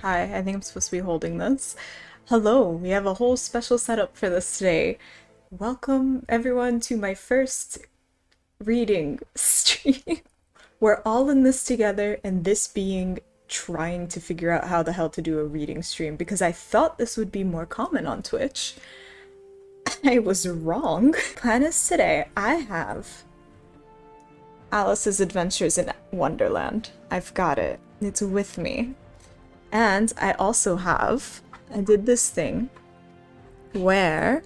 Hi, I think I'm supposed to be holding this. Hello, we have a whole special setup for this today. Welcome everyone to my first reading stream. We're all in this together, and this being trying to figure out how the hell to do a reading stream because I thought this would be more common on Twitch. I was wrong. Plan is today I have Alice's Adventures in Wonderland. I've got it. It's with me. And I also I did this thing where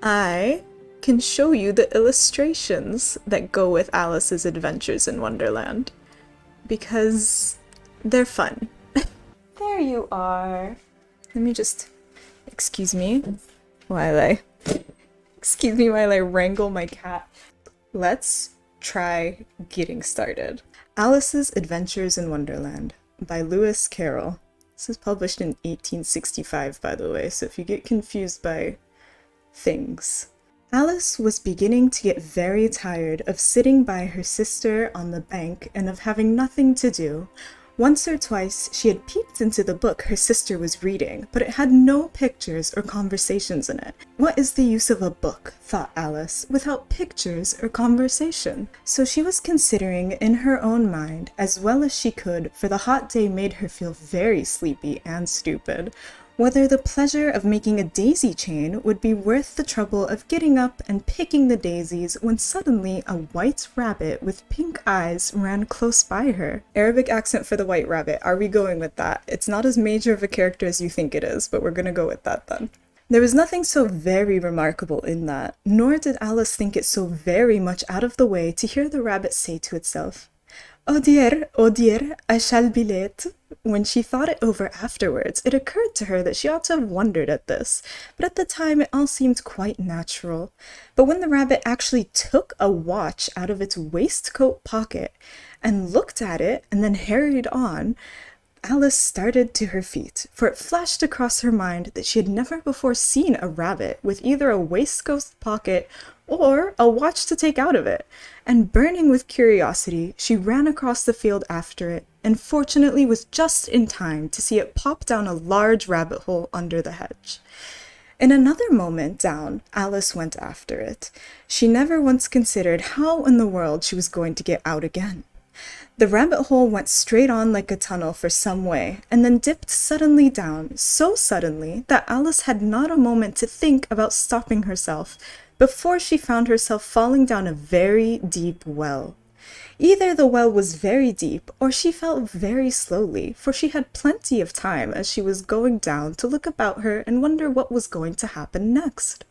I can show you the illustrations that go with Alice's Adventures in Wonderland. Because they're fun. There you are. Let me just, excuse me while I wrangle my cat. Let's try getting started. Alice's Adventures in Wonderland by Lewis Carroll. This is published in 1865, by the way, so if you get confused by things. Alice was beginning to get very tired of sitting by her sister on the bank and of having nothing to do. Once or twice she had peeped into the book her sister was reading, but it had no pictures or conversations in it. What is the use of a book, thought Alice, without pictures or conversation? So she was considering in her own mind, as well as she could, for the hot day made her feel very sleepy and stupid, whether the pleasure of making a daisy chain would be worth the trouble of getting up and picking the daisies when suddenly a white rabbit with pink eyes ran close by her. Arabic accent for the white rabbit. Are we going with that? It's not as major of a character as you think it is, but we're gonna go with that then. There was nothing so very remarkable in that, nor did Alice think it so very much out of the way to hear the rabbit say to itself, oh dear, I shall be late. When she thought it over afterwards, it occurred to her that she ought to have wondered at this, but at the time it all seemed quite natural. But when the rabbit actually took a watch out of its waistcoat pocket and looked at it and then hurried on, Alice started to her feet, for it flashed across her mind that she had never before seen a rabbit with either a waistcoat pocket or a watch to take out of it, and burning with curiosity, she ran across the field after it, and fortunately was just in time to see it pop down a large rabbit hole under the hedge. In another moment down, Alice went after it. She never once considered how in the world she was going to get out again. The rabbit hole went straight on like a tunnel for some way, and then dipped suddenly down, so suddenly that Alice had not a moment to think about stopping herself, before she found herself falling down a very deep well. Either the well was very deep, or she fell very slowly, for she had plenty of time as she was going down to look about her and wonder what was going to happen next.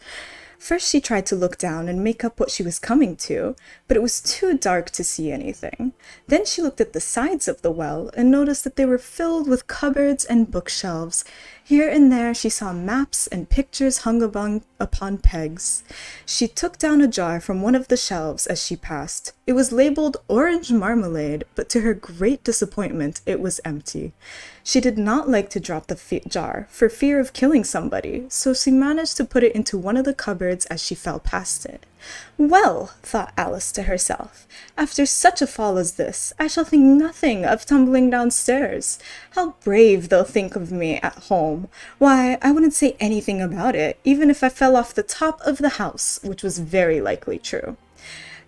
First she tried to look down and make up what she was coming to, but it was too dark to see anything. Then she looked at the sides of the well and noticed that they were filled with cupboards and bookshelves. Here and there she saw maps and pictures hung upon pegs. She took down a jar from one of the shelves as she passed. It was labeled orange marmalade, but to her great disappointment it was empty. She did not like to drop the jar for fear of killing somebody, so she managed to put it into one of the cupboards as she fell past it. Well, thought Alice to herself, after such a fall as this, I shall think nothing of tumbling downstairs. How brave they'll think of me at home. Why, I wouldn't say anything about it, even if I fell off the top of the house, which was very likely true.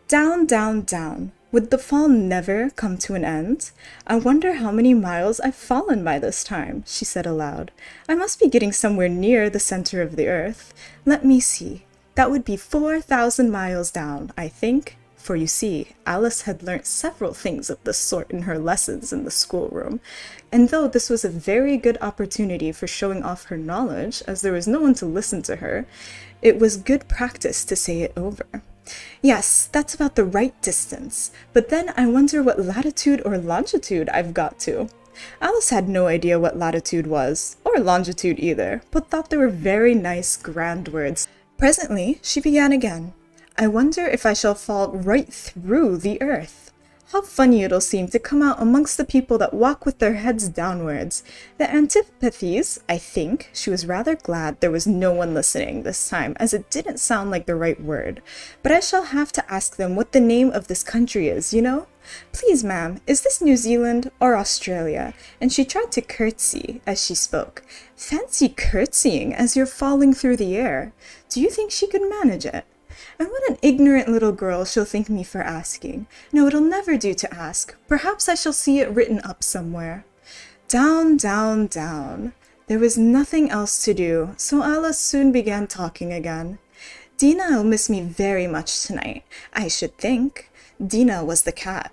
Down, down, down. Would the fall never come to an end? I wonder how many miles I've fallen by this time, she said aloud. I must be getting somewhere near the center of the earth. Let me see. That would be 4,000 miles down, I think. For you see, Alice had learnt several things of this sort in her lessons in the schoolroom, and though this was a very good opportunity for showing off her knowledge, as there was no one to listen to her, it was good practice to say it over. Yes, that's about the right distance, but then I wonder what latitude or longitude I've got to. Alice had no idea what latitude was, or longitude either, but thought they were very nice, grand words. Presently, she began again. I wonder if I shall fall right through the earth. How funny it'll seem to come out amongst the people that walk with their heads downwards. The antipathies, I think. She was rather glad there was no one listening this time, as it didn't sound like the right word. But I shall have to ask them what the name of this country is, you know? Please, ma'am, is this New Zealand or Australia? And she tried to curtsy as she spoke. Fancy curtsying as you're falling through the air. Do you think she could manage it? And what an ignorant little girl she'll think me for asking. No, it'll never do to ask. Perhaps I shall see it written up somewhere. Down, down, down. There was nothing else to do, so Alice soon began talking again. Dina'll miss me very much tonight, I should think. Dina was the cat.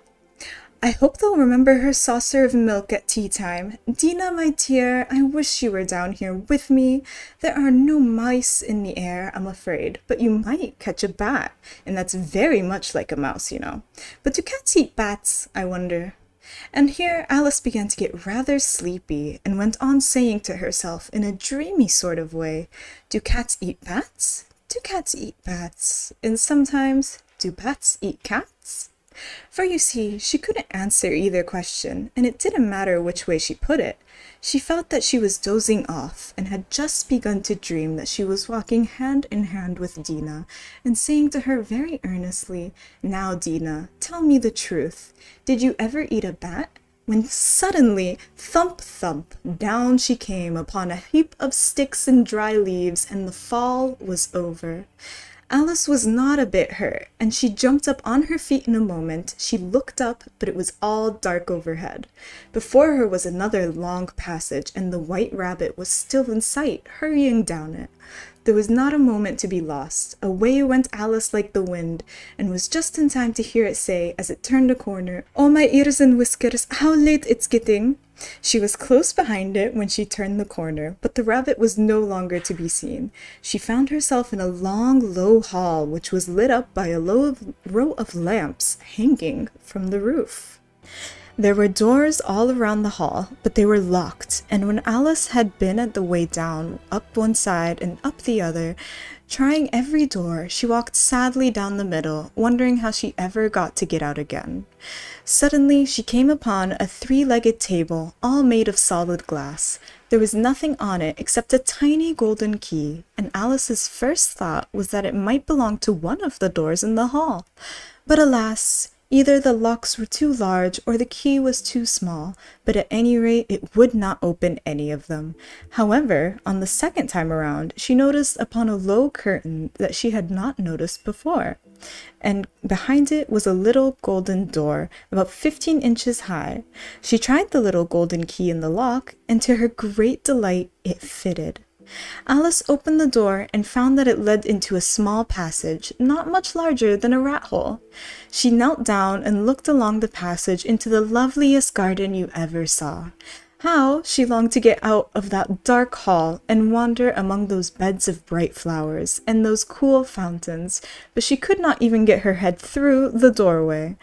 I hope they'll remember her saucer of milk at tea time. Dina, my dear, I wish you were down here with me. There are no mice in the air, I'm afraid, but you might catch a bat, and that's very much like a mouse, you know. But do cats eat bats, I wonder? And here Alice began to get rather sleepy, and went on saying to herself in a dreamy sort of way, do cats eat bats? Do cats eat bats? And sometimes, do bats eat cats? For you see, she couldn't answer either question, and it didn't matter which way she put it. She felt that she was dozing off, and had just begun to dream that she was walking hand in hand with Dina, and saying to her very earnestly, Now, Dina, tell me the truth. Did you ever eat a bat? When suddenly, thump, thump, down she came upon a heap of sticks and dry leaves, and the fall was over. Alice was not a bit hurt, and she jumped up on her feet in a moment. She looked up, but it was all dark overhead. Before her was another long passage, and the white rabbit was still in sight, hurrying down it. There was not a moment to be lost. Away went Alice like the wind, and was just in time to hear it say, as it turned a corner, Oh, my ears and whiskers, how late it's getting! She was close behind it when she turned the corner, but the rabbit was no longer to be seen. She found herself in a long, low hall, which was lit up by a row of lamps hanging from the roof. There were doors all around the hall, but they were locked, and when Alice had been at the way down, up one side and up the other, trying every door, she walked sadly down the middle, wondering how she ever got to get out again. Suddenly, she came upon a three-legged table, all made of solid glass. There was nothing on it except a tiny golden key, and Alice's first thought was that it might belong to one of the doors in the hall. But alas, either the locks were too large or the key was too small, but at any rate it would not open any of them. However, on the second time around, she noticed upon a low curtain that she had not noticed before, and behind it was a little golden door about 15 inches high. She tried the little golden key in the lock, and to her great delight it fitted. Alice opened the door and found that it led into a small passage, not much larger than a rat hole. She knelt down and looked along the passage into the loveliest garden you ever saw. How she longed to get out of that dark hall and wander among those beds of bright flowers and those cool fountains, but she could not even get her head through the doorway.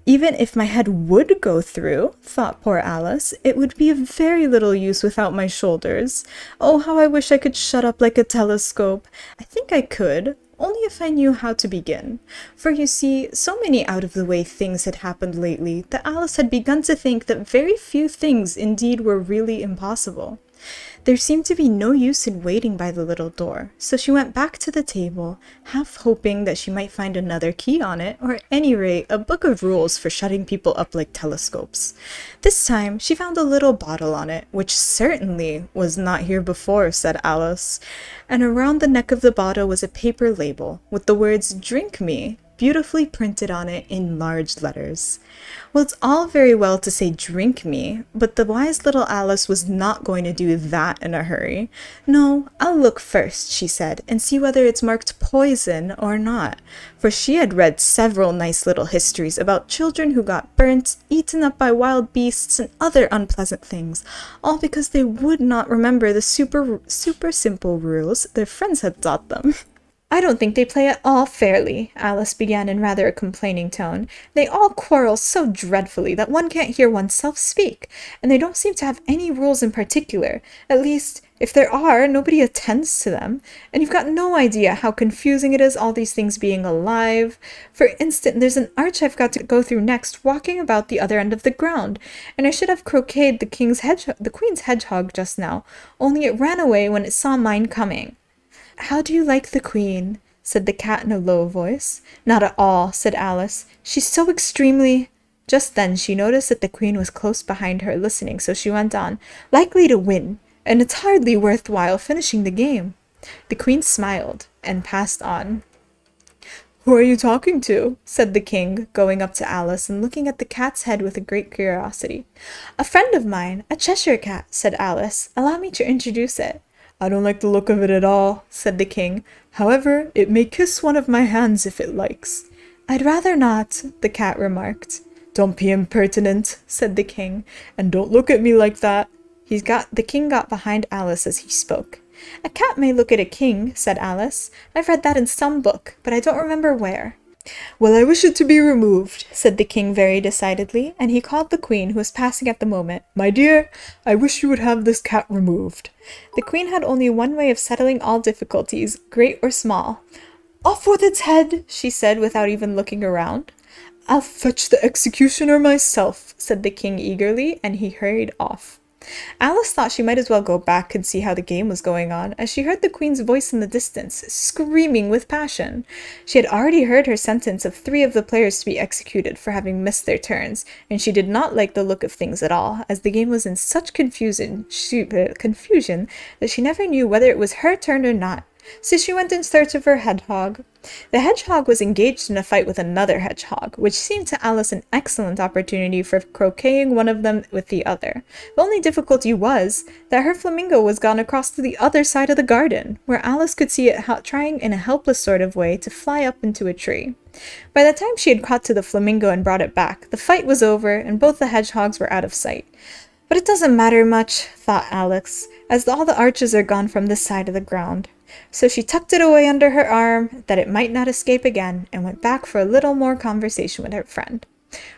Even if my head would go through, thought poor Alice, it would be of very little use without my shoulders. Oh, how I wish I could shut up like a telescope. I think I could, only if I knew how to begin. For you see, so many out-of-the-way things had happened lately that Alice had begun to think that very few things indeed were really impossible. There seemed to be no use in waiting by the little door, so she went back to the table, half hoping that she might find another key on it, or at any rate a book of rules for shutting people up like telescopes. This time she found a little bottle on it, which certainly was not here before, said Alice, and around the neck of the bottle was a paper label, with the words "Drink me" beautifully printed on it in large letters. Well, it's all very well to say "drink me," but the wise little Alice was not going to do that in a hurry. No, I'll look first, she said, and see whether it's marked poison or not, for she had read several nice little histories about children who got burnt, eaten up by wild beasts, and other unpleasant things, all because they would not remember the super simple rules their friends had taught them. I don't think they play at all fairly, Alice began in rather a complaining tone. They all quarrel so dreadfully that one can't hear oneself speak, and they don't seem to have any rules in particular. At least, if there are, nobody attends to them, and you've got no idea how confusing it is, all these things being alive. For instance, there's an arch I've got to go through next, walking about the other end of the ground, and I should have croqueted the queen's hedgehog just now, only it ran away when it saw mine coming. How do you like the queen? Said the cat in a low voice. Not at all, said Alice. She's so extremely Just then she noticed that the queen was close behind her listening, so she went on, "Likely to win, and it's hardly worthwhile finishing the game." The queen smiled and passed on. "Who are you talking to?" said the king, going up to Alice and looking at the cat's head with a great curiosity. "A friend of mine, a Cheshire cat," said Alice. "Allow me to introduce it." "I don't like the look of it at all," said the king. "However, it may kiss one of my hands if it likes." "I'd rather not," the cat remarked. "Don't be impertinent," said the king, "and don't look at me like that." The king got behind Alice as he spoke. "A cat may look at a king," said Alice. "I've read that in some book, but I don't remember where." "Well, I wish it to be removed," said the king very decidedly, and he called the queen, who was passing at the moment. "My dear, I wish you would have this cat removed." The queen had only one way of settling all difficulties, great or small. "Off with its head," she said without even looking around. "I'll fetch the executioner myself," said the king eagerly, and he hurried off. Alice thought she might as well go back and see how the game was going on, as she heard the queen's voice in the distance, screaming with passion. She had already heard her sentence of 3 of the players to be executed for having missed their turns, and she did not like the look of things at all, as the game was in such confusion that she never knew whether it was her turn or not. So she went in search of her hedgehog. The hedgehog was engaged in a fight with another hedgehog, which seemed to Alice an excellent opportunity for croqueting one of them with the other. The only difficulty was that her flamingo was gone across to the other side of the garden, where Alice could see it trying in a helpless sort of way to fly up into a tree. By the time she had caught to the flamingo and brought it back, the fight was over and both the hedgehogs were out of sight. But it doesn't matter much, thought Alice, as all the arches are gone from this side of the ground. So she tucked it away under her arm, that it might not escape again, and went back for a little more conversation with her friend.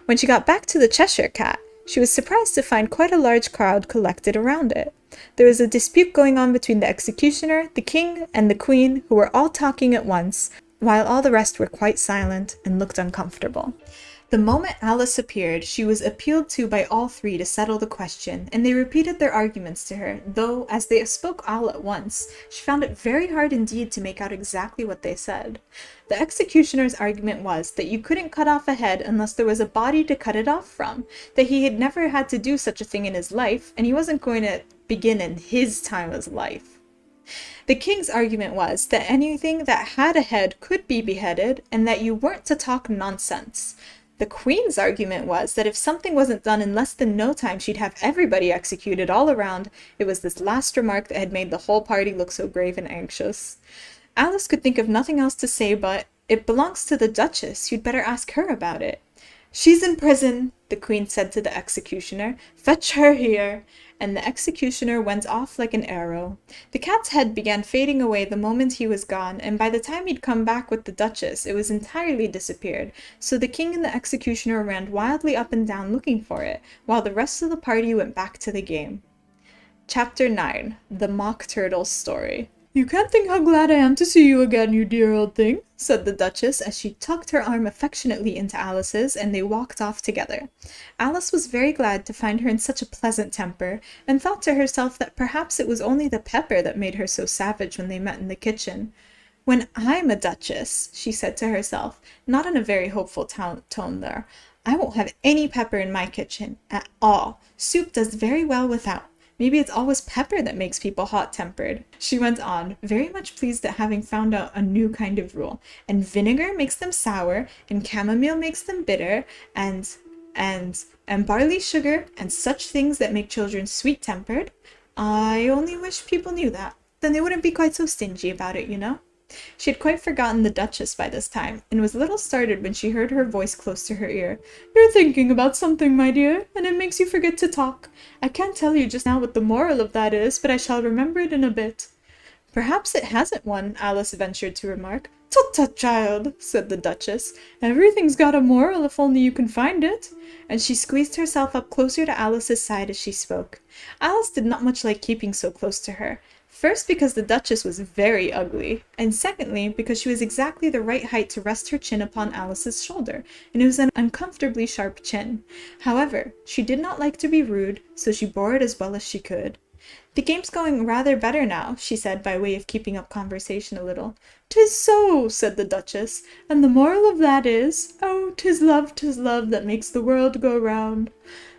When she got back to the Cheshire Cat, she was surprised to find quite a large crowd collected around it. There was a dispute going on between the executioner, the king, and the queen, who were all talking at once, while all the rest were quite silent and looked uncomfortable. The moment Alice appeared, she was appealed to by all 3 to settle the question, and they repeated their arguments to her, though, as they spoke all at once, she found it very hard indeed to make out exactly what they said. The executioner's argument was that you couldn't cut off a head unless there was a body to cut it off from, that he had never had to do such a thing in his life, and he wasn't going to begin in his time as life. The king's argument was that anything that had a head could be beheaded, and that you weren't to talk nonsense. The queen's argument was that if something wasn't done in less than no time, she'd have everybody executed all around. It was this last remark that had made the whole party look so grave and anxious. Alice could think of nothing else to say but, "It belongs to the Duchess. You'd better ask her about it." "She's in prison," the queen said to the executioner. "Fetch her here." And the executioner went off like an arrow. The cat's head began fading away the moment he was gone, and by the time he'd come back with the Duchess, it was entirely disappeared, so the king and the executioner ran wildly up and down looking for it, while the rest of the party went back to the game. Chapter 9. The Mock Turtle's Story. "You can't think how glad I am to see you again, you dear old thing," said the Duchess as she tucked her arm affectionately into Alice's, and they walked off together. Alice was very glad to find her in such a pleasant temper, and thought to herself that perhaps it was only the pepper that made her so savage when they met in the kitchen. "When I'm a Duchess," she said to herself, not in a very hopeful tone there, "I won't have any pepper in my kitchen at all. Soup does very well without. Maybe it's always pepper that makes people hot-tempered." She went on, very much pleased at having found out a new kind of rule. "And vinegar makes them sour, and chamomile makes them bitter, and barley sugar, and such things that make children sweet-tempered. I only wish people knew that. Then they wouldn't be quite so stingy about it, you know." She had quite forgotten the Duchess by this time, and was a little startled when she heard her voice close to her ear. "You're thinking about something, my dear, and it makes you forget to talk. I can't tell you just now what the moral of that is, but I shall remember it in a bit." "Perhaps it hasn't one," Alice ventured to remark. "Tut, tut, child," said the Duchess. "Everything's got a moral if only you can find it." And she squeezed herself up closer to Alice's side as she spoke. Alice did not much like keeping so close to her. First, because the Duchess was very ugly, and secondly, because she was exactly the right height to rest her chin upon Alice's shoulder, and it was an uncomfortably sharp chin. However, she did not like to be rude, so she bore it as well as she could. The game's going rather better now, she said by way of keeping up conversation a little. "'Tis so," said the Duchess, "and the moral of that is, oh, 'tis love that makes the world go round."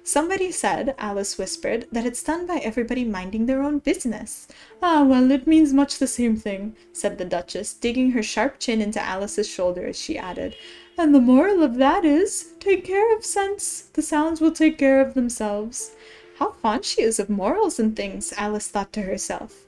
Somebody said, Alice whispered, that it's done by everybody minding their own business. "Ah, well, it means much the same thing," said the Duchess, digging her sharp chin into Alice's shoulder as she added, "and the moral of that is, take care of sense, the sounds will take care of themselves." How fond she is of morals and things, Alice thought to herself.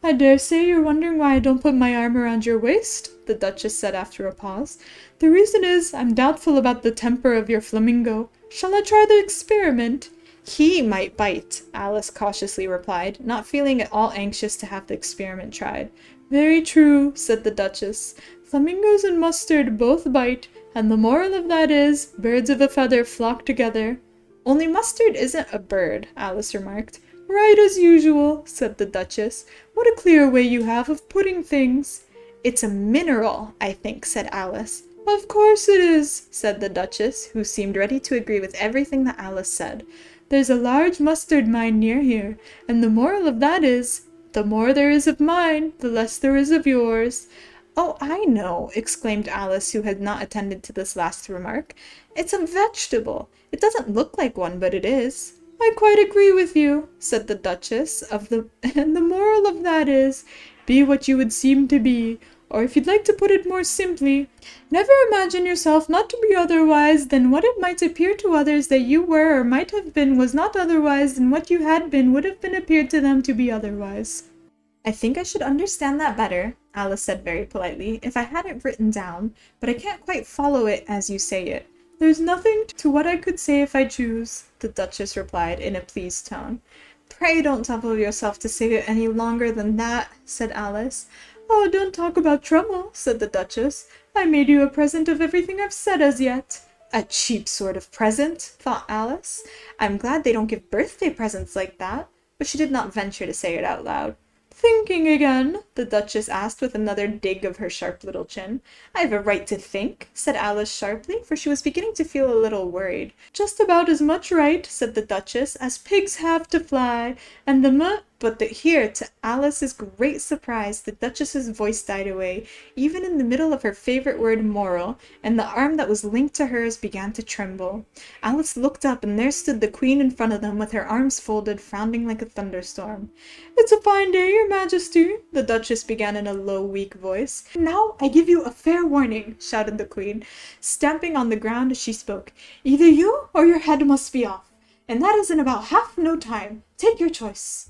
"I dare say you're wondering why I don't put my arm around your waist," the Duchess said after a pause. "The reason is, I'm doubtful about the temper of your flamingo. Shall I try the experiment?" "He might bite," Alice cautiously replied, not feeling at all anxious to have the experiment tried. "Very true," said the Duchess. "Flamingos and mustard both bite, and the moral of that is, birds of a feather flock together." "Only mustard isn't a bird," Alice remarked. "Right as usual," said the Duchess. "What a clear way you have of putting things." "It's a mineral, I think," said Alice. "Of course it is," said the Duchess, who seemed ready to agree with everything that Alice said. "There's a large mustard mine near here, and the moral of that is, the more there is of mine, the less there is of yours." "Oh, I know," exclaimed Alice, who had not attended to this last remark. "It's a vegetable. It doesn't look like one, but it is." "I quite agree with you," said the Duchess, and the moral of that is, be what you would seem to be, or if you'd like to put it more simply, never imagine yourself not to be otherwise than what it might appear to others that you were or might have been was not otherwise than what you had been would have been appeared to them to be otherwise. "I think I should understand that better," Alice said very politely, "if I had it written down, but I can't quite follow it as you say it." "There's nothing to what I could say if I choose," the Duchess replied in a pleased tone. "Pray don't trouble yourself to say it any longer than that," said Alice. "Oh, don't talk about trouble," said the Duchess. "I made you a present of everything I've said as yet." "A cheap sort of present," thought Alice. "I'm glad they don't give birthday presents like that," but she did not venture to say it out loud. "Thinking again?" the Duchess asked with another dig of her sharp little chin. "I've a right to think," said Alice sharply, for she was beginning to feel a little worried. "Just about as much right," said the Duchess, "as pigs have to fly, and here, to Alice's great surprise, the Duchess's voice died away, even in the middle of her favorite word moral, and the arm that was linked to hers began to tremble. Alice looked up, and there stood the Queen in front of them with her arms folded, frowning like a thunderstorm. "It's a fine day, your Majesty," the Duchess began in a low, weak voice. "Now I give you a fair warning," shouted the Queen, stamping on the ground as she spoke. "Either you or your head must be off, and that is in about half no time. Take your choice."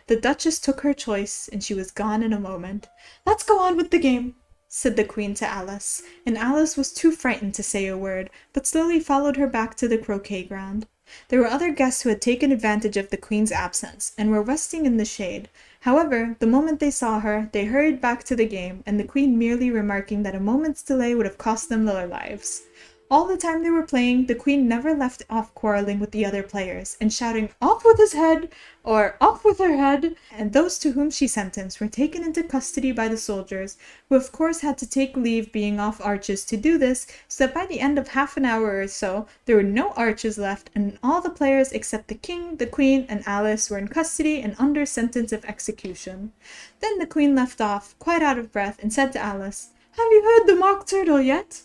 The Duchess took her choice, and she was gone in a moment. "Let's go on with the game," said the Queen to Alice, and Alice was too frightened to say a word, but slowly followed her back to the croquet ground. There were other guests who had taken advantage of the Queen's absence, and were resting in the shade. However, the moment they saw her, they hurried back to the game, and the Queen merely remarking that a moment's delay would have cost them their lives. All the time they were playing, the Queen never left off quarreling with the other players, and shouting, "Off with his head!" or "Off with her head!" and those to whom she sentenced were taken into custody by the soldiers, who of course had to take leave being off arches to do this, so that by the end of half an hour or so, there were no arches left, and all the players except the King, the Queen, and Alice were in custody and under sentence of execution. Then the Queen left off, quite out of breath, and said to Alice, "Have you heard the mock turtle yet?"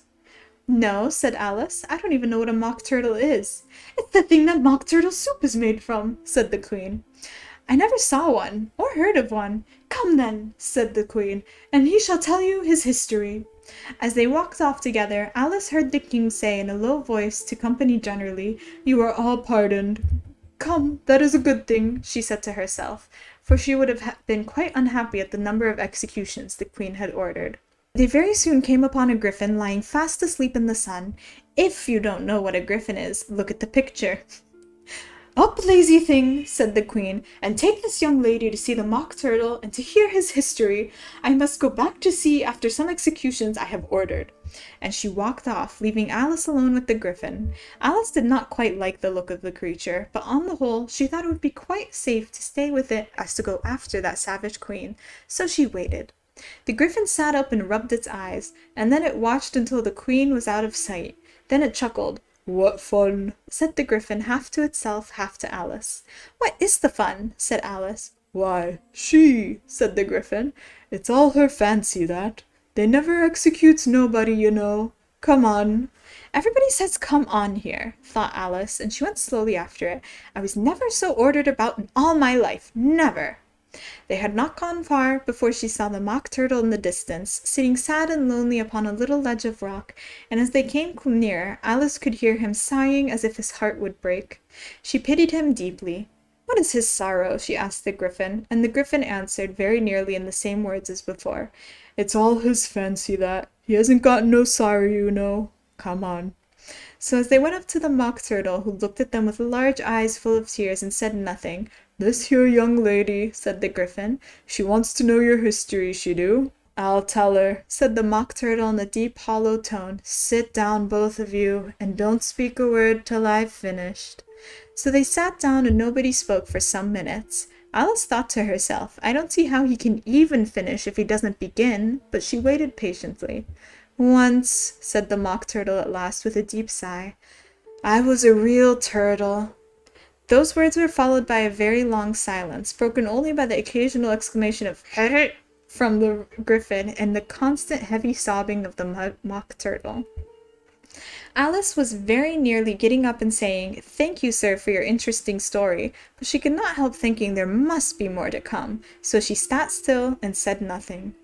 "No," said Alice. "I don't even know what a mock turtle is." "It's the thing that mock turtle soup is made from," said the Queen. "I never saw one, or heard of one." "Come then," said the Queen, "and he shall tell you his history." As they walked off together, Alice heard the King say in a low voice to company generally, "You are all pardoned." "Come, that is a good thing," she said to herself, for she would have been quite unhappy at the number of executions the Queen had ordered. They very soon came upon a griffin lying fast asleep in the sun. If you don't know what a griffin is, look at the picture. "Up, lazy thing," said the Queen, "and take this young lady to see the mock turtle and to hear his history. I must go back to sea after some executions I have ordered." And she walked off, leaving Alice alone with the griffin. Alice did not quite like the look of the creature, but on the whole she thought it would be quite safe to stay with it as to go after that savage Queen, so she waited. The griffin sat up and rubbed its eyes, and then it watched until the Queen was out of sight. Then it chuckled. "What fun!" said the griffin, half to itself, half to Alice. "What is the fun?" said Alice. "Why, she," said the Gryphon. "It's all her fancy, that. They never executes nobody, you know. Come on." Everybody says come on here, thought Alice, and she went slowly after it. I was never so ordered about in all my life. Never. They had not gone far before she saw the Mock Turtle in the distance, sitting sad and lonely upon a little ledge of rock, and as they came nearer, Alice could hear him sighing as if his heart would break. She pitied him deeply. "What is his sorrow?" she asked the Gryphon, and the Gryphon answered very nearly in the same words as before. "It's all his fancy, that. He hasn't got no sorrow, you know. Come on." So as they went up to the Mock Turtle, who looked at them with large eyes full of tears and said nothing, "This here young lady," said the Gryphon, "she wants to know your history, she do." "I'll tell her," said the Mock Turtle in a deep hollow tone. "Sit down, both of you, and don't speak a word till I've finished." So they sat down and nobody spoke for some minutes. Alice thought to herself, I don't see how he can even finish if he doesn't begin, but she waited patiently. "Once," said the Mock Turtle at last with a deep sigh, "I was a real turtle." Those words were followed by a very long silence, broken only by the occasional exclamation of "Hey!" from the Gryphon and the constant heavy sobbing of the Mock Turtle. Alice was very nearly getting up and saying, "Thank you, sir, for your interesting story," but she could not help thinking there must be more to come, so she sat still and said nothing.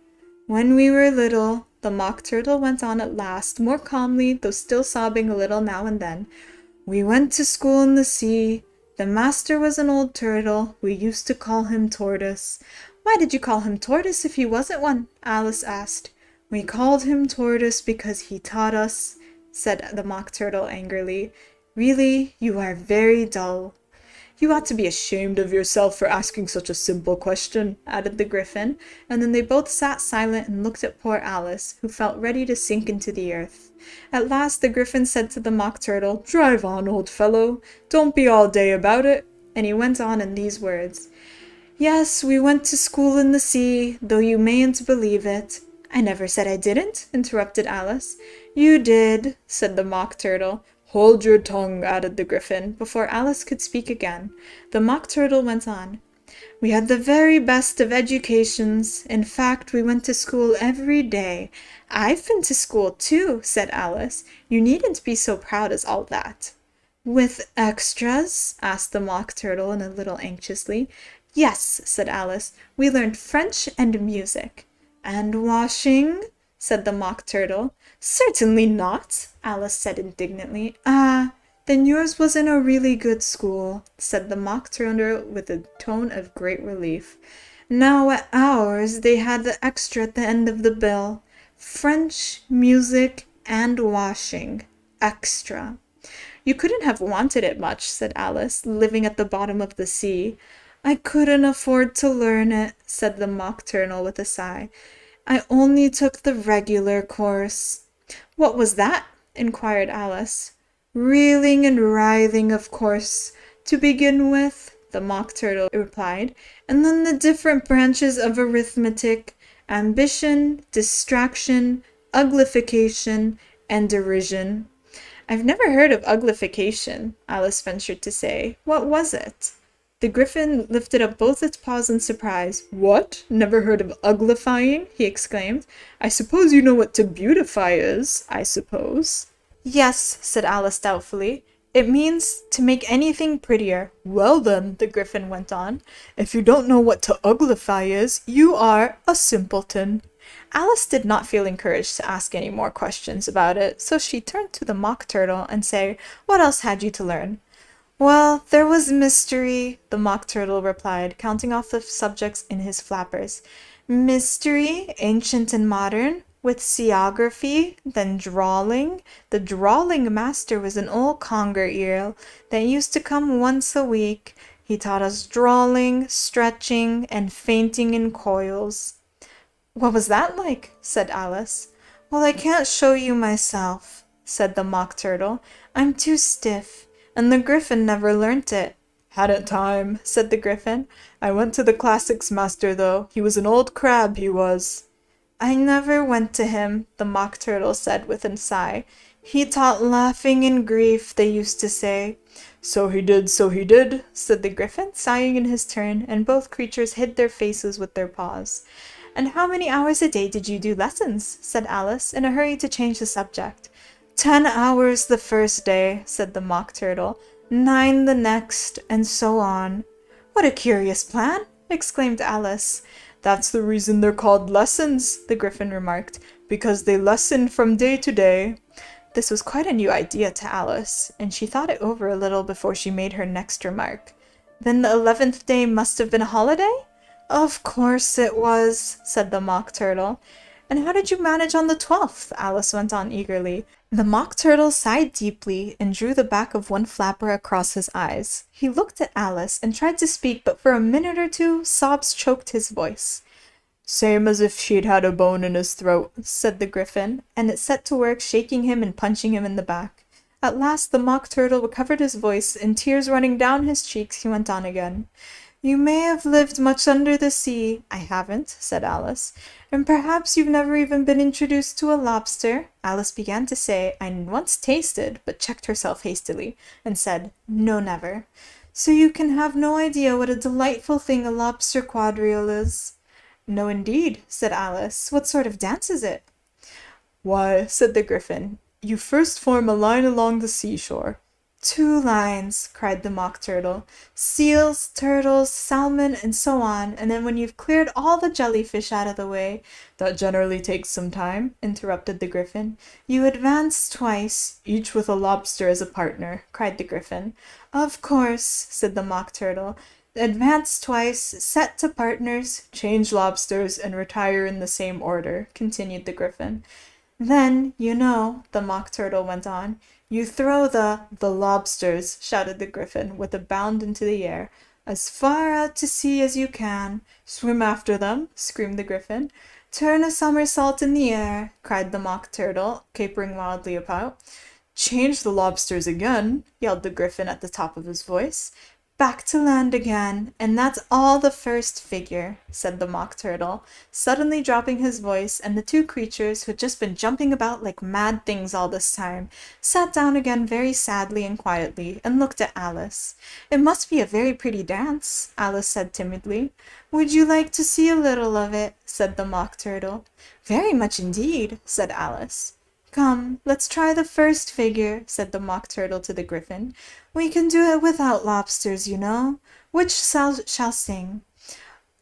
"When we were little," the Mock Turtle went on at last, more calmly, though still sobbing a little now and then, "we went to school in the sea. The master was an old turtle. We used to call him Tortoise." "Why did you call him Tortoise if he wasn't one?" Alice asked. "We called him Tortoise because he taught us," said the Mock Turtle angrily. "Really, you are very dull." "You ought to be ashamed of yourself for asking such a simple question," added the Gryphon, and then they both sat silent and looked at poor Alice, who felt ready to sink into the earth. At last the Gryphon said to the Mock Turtle, "Drive on, old fellow. Don't be all day about it." And he went on in these words. "Yes, we went to school in the sea, though you mayn't believe it." "I never said I didn't," interrupted Alice. "You did," said the Mock Turtle. "Hold your tongue," added the Gryphon, before Alice could speak again. The Mock Turtle went on. "We had the very best of educations. In fact, we went to school every day." "I've been to school too," said Alice. "You needn't be so proud as all that." "With extras?" asked the Mock Turtle a little anxiously. "Yes," said Alice. "We learned French and music." "And washing?" said the Mock Turtle. "Certainly not," Alice said indignantly. "Ah, then yours was in a really good school," said the Mock Turtle with a tone of great relief. "Now at ours they had the extra at the end of the bill. French, music, and washing. Extra." "You couldn't have wanted it much," said Alice, "living at the bottom of the sea." "I couldn't afford to learn it," said the Mock Turtle with a sigh. "I only took the regular course." "What was that?" inquired Alice. "Reeling and writhing, of course, to begin with," the Mock Turtle replied, "and then the different branches of arithmetic, ambition, distraction, uglification, and derision." "I've never heard of uglification," Alice ventured to say. "What was it?" The Gryphon lifted up both its paws in surprise. "What? Never heard of uglifying?" he exclaimed. "I suppose you know what to beautify is, I suppose." "Yes," said Alice doubtfully. "It means to make anything prettier." "Well then," the Gryphon went on, "if you don't know what to uglify is, you are a simpleton." Alice did not feel encouraged to ask any more questions about it, so she turned to the Mock Turtle and said, "What else had you to learn?" "Well, there was mystery," the Mock Turtle replied, counting off the subjects in his flappers. "Mystery, ancient and modern, with seaography, then drawling. The drawling master was an old conger eel that used to come once a week. He taught us drawling, stretching, and fainting in coils." "What was that like?" said Alice. "Well, I can't show you myself," said the Mock Turtle. "I'm too stiff. And the Gryphon never learnt it." "Hadn't time," said the Gryphon. "I went to the classics master, though. He was an old crab, he was." "I never went to him," the Mock Turtle said with a sigh. "He taught laughing and grief, they used to say." So he did, said the Griffin, sighing in his turn, and both creatures hid their faces with their paws. And how many hours a day did you do lessons? Said Alice, in a hurry to change the subject. 10 hours the first day, said the Mock Turtle, 9 the next, and so on. What a curious plan, exclaimed Alice. That's the reason they're called lessons, the Griffin remarked, because they lessen from day to day. This was quite a new idea to Alice, and she thought it over a little before she made her next remark. Then the 11th day must have been a holiday? Of course it was, said the Mock Turtle. And how did you manage on the 12th? Alice went on eagerly. The Mock Turtle sighed deeply and drew the back of one flapper across his eyes. He looked at Alice and tried to speak, but for a minute or two sobs choked his voice. Same as if she'd had a bone in his throat, said the Griffin, and it set to work shaking him and punching him in the back. At last the Mock Turtle recovered his voice, and tears running down his cheeks, he went on again. You may have lived much under the sea. I haven't, said Alice. And perhaps you've never even been introduced to a lobster. Alice began to say, I once tasted, but checked herself hastily, and said, No, never. So you can have no idea what a delightful thing a lobster quadrille is. No, indeed, said Alice. What sort of dance is it? Why, said the Griffin, you first form a line along the seashore. 2 lines, cried the Mock Turtle. Seals, turtles, salmon, and so on, and then when you've cleared all the jellyfish out of the way— That generally takes some time, interrupted the Griffin. You advance twice, each with a lobster as a partner, cried the Griffin. Of course, said the Mock Turtle. Advance twice, set to partners, change lobsters, and retire in the same order, continued the Griffin. Then, you know, the Mock Turtle went on, you throw the lobsters, shouted the Griffin, with a bound into the air, as far out to sea as you can. Swim after them, screamed the Griffin. Turn a somersault in the air, cried the Mock Turtle, capering wildly about. Change the lobsters again, yelled the Griffin at the top of his voice. Back to land again, and that's all the first figure, said the Mock Turtle, suddenly dropping his voice, and the 2 creatures, who had just been jumping about like mad things all this time, sat down again very sadly and quietly, and looked at Alice. It must be a very pretty dance, Alice said timidly. Would you like to see a little of it? Said the Mock Turtle. Very much indeed, said Alice. Come, let's try the first figure, said the Mock Turtle to the Griffin. We can do it without lobsters, you know. Which shall sing?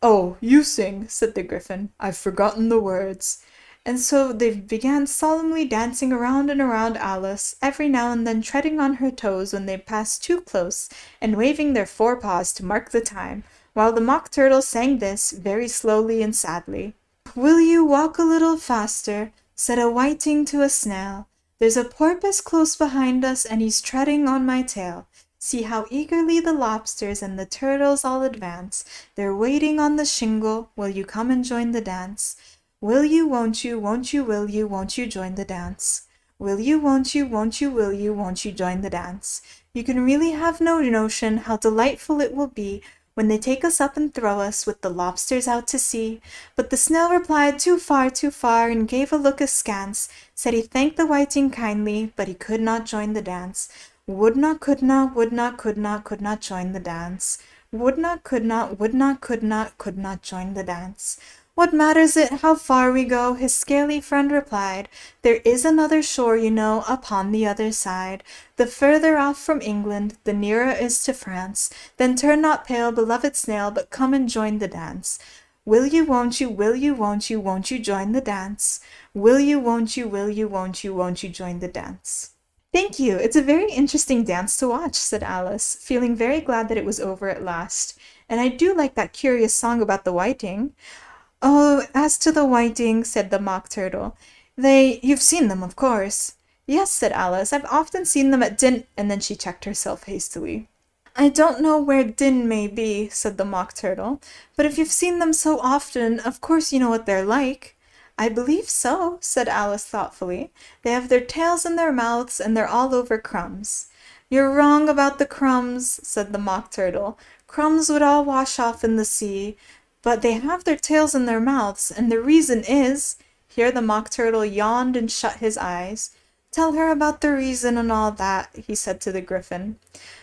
Oh, you sing, said the Griffin. I've forgotten the words. And so they began solemnly dancing around and around Alice, every now and then treading on her toes when they passed too close, and waving their forepaws to mark the time, while the Mock Turtle sang this very slowly and sadly. Will you walk a little faster? Said a whiting to a snail. There's a porpoise close behind us, and he's treading on my tail. See how eagerly the lobsters and the turtles all advance. They're waiting on the shingle. Will you come and join the dance? Will you, won't you, won't you join the dance? Will you, won't you, won't you join the dance? You can really have no notion how delightful it will be when they take us up and throw us with the lobsters out to sea. But the snail replied too far, and gave a look askance, said he thanked the whiting kindly, but he could not join the dance. Would not, could not join the dance. Would not, could not join the dance. What matters it how far we go? His scaly friend replied. There is another shore, you know, upon the other side. The further off from England, the nearer is to France. Then turn not pale, beloved snail, but come and join the dance. Will you, won't you, won't you join the dance? Will you, won't you, won't you join the dance? Thank you. It's a very interesting dance to watch, said Alice, feeling very glad that it was over at last. And I do like that curious song about the whiting. Oh, as to the whiting, said the Mock Turtle, you've seen them, of course. Yes, said Alice, I've often seen them at and then she checked herself hastily. I don't know where Din may be, said the Mock Turtle, but if you've seen them so often, of course you know what they're like. I believe so, said Alice thoughtfully. They have their tails in their mouths, and they're all over crumbs. You're wrong about the crumbs, said the Mock Turtle. Crumbs would all wash off in the sea. But they have their tails in their mouths, and the reason is— Here the Mock Turtle yawned and shut his eyes. Tell her about the reason and all that, he said to the griffin.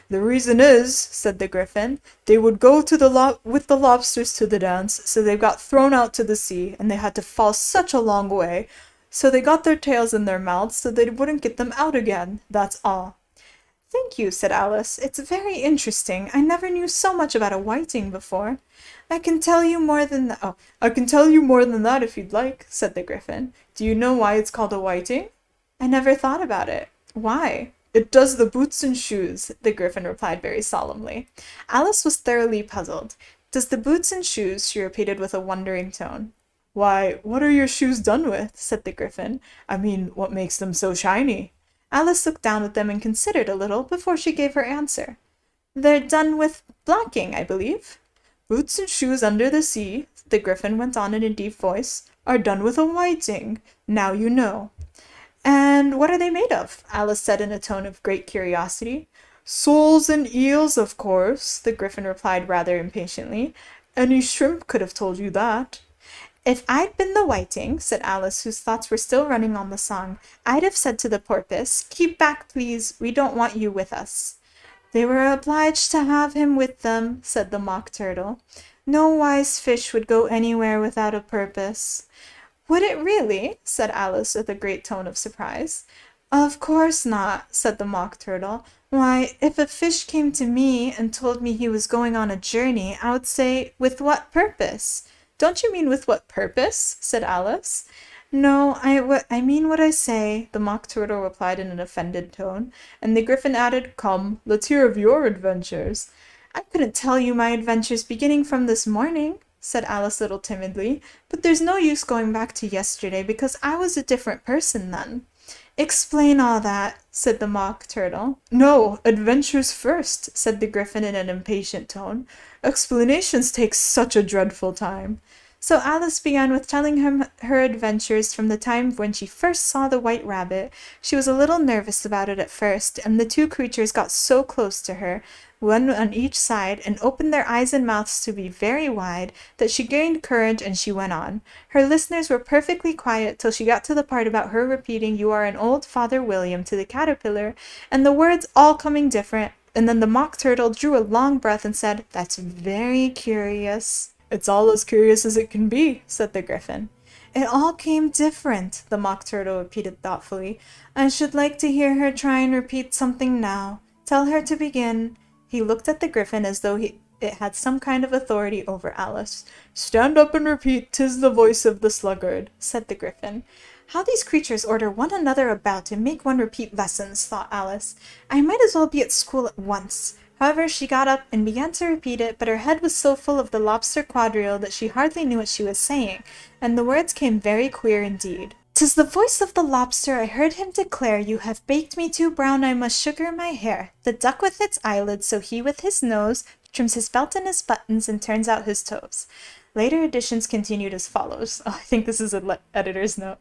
The reason is, said the griffin, they would go to with the lobsters to the dance, so they got thrown out to the sea, and they had to fall such a long way, so they got their tails in their mouths so they wouldn't get them out again. That's all. Thank you, said Alice. It's very interesting. I never knew so much about a whiting before. I can tell you more than that. Oh, I can tell you more than that if you'd like, said the griffin. Do you know why it's called a whiting? I never thought about it. Why? It does the boots and shoes, the griffin replied very solemnly. Alice was thoroughly puzzled. Does the boots and shoes? She repeated with a wondering tone. Why, what are your shoes done with? Said the griffin. I mean, what makes them so shiny? Alice looked down at them and considered a little before she gave her answer. They're done with blacking, I believe. Boots and shoes under the sea, the griffin went on in a deep voice, are done with a whiting. Now you know. And what are they made of? Alice said in a tone of great curiosity. Soles and eels, of course, the griffin replied rather impatiently. Any shrimp could have told you that. If I'd been the whiting, said Alice, whose thoughts were still running on the song, I'd have said to the porpoise, keep back, please, we don't want you with us. They were obliged to have him with them, said the mock turtle. No wise fish would go anywhere without a purpose. Would it really? Said Alice with a great tone of surprise. Of course not, said the mock turtle. Why, if a fish came to me and told me he was going on a journey, I would say, with what purpose? Don't you mean with what purpose? Said Alice. No, I mean what I say, the mock turtle replied in an offended tone, and the griffin added, Come, let's hear of your adventures. I couldn't tell you my adventures beginning from this morning, said Alice a little timidly, but there's no use going back to yesterday because I was a different person then. Explain all that, said the mock turtle. No, adventures first, said the griffin in an impatient tone. Explanations take such a dreadful time. So Alice began with telling him her adventures from the time when she first saw the white rabbit. She was a little nervous about it at first, and the two creatures got so close to her, one on each side, and opened their eyes and mouths to be very wide, that she gained courage and she went on. Her listeners were perfectly quiet till she got to the part about her repeating, You are an old Father William to the caterpillar, and the words all coming different, and then the mock turtle drew a long breath and said, That's very curious. It's all as curious as it can be, said the griffin. It all came different, the mock turtle repeated thoughtfully. I should like to hear her try and repeat something now. Tell her to begin. He looked at the griffin as though it had some kind of authority over Alice. Stand up and repeat, 'tis the voice of the sluggard, said the griffin. How these creatures order one another about and make one repeat lessons, thought Alice. I might as well be at school at once. However, she got up and began to repeat it, but her head was so full of the lobster quadrille that she hardly knew what she was saying, and the words came very queer indeed. 'Tis the voice of the lobster, I heard him declare, You have baked me too brown, I must sugar my hair. The duck with its eyelids, so he with his nose trims his belt and his buttons and turns out his toes. Later editions continued as follows. Oh, I think this is an editor's note.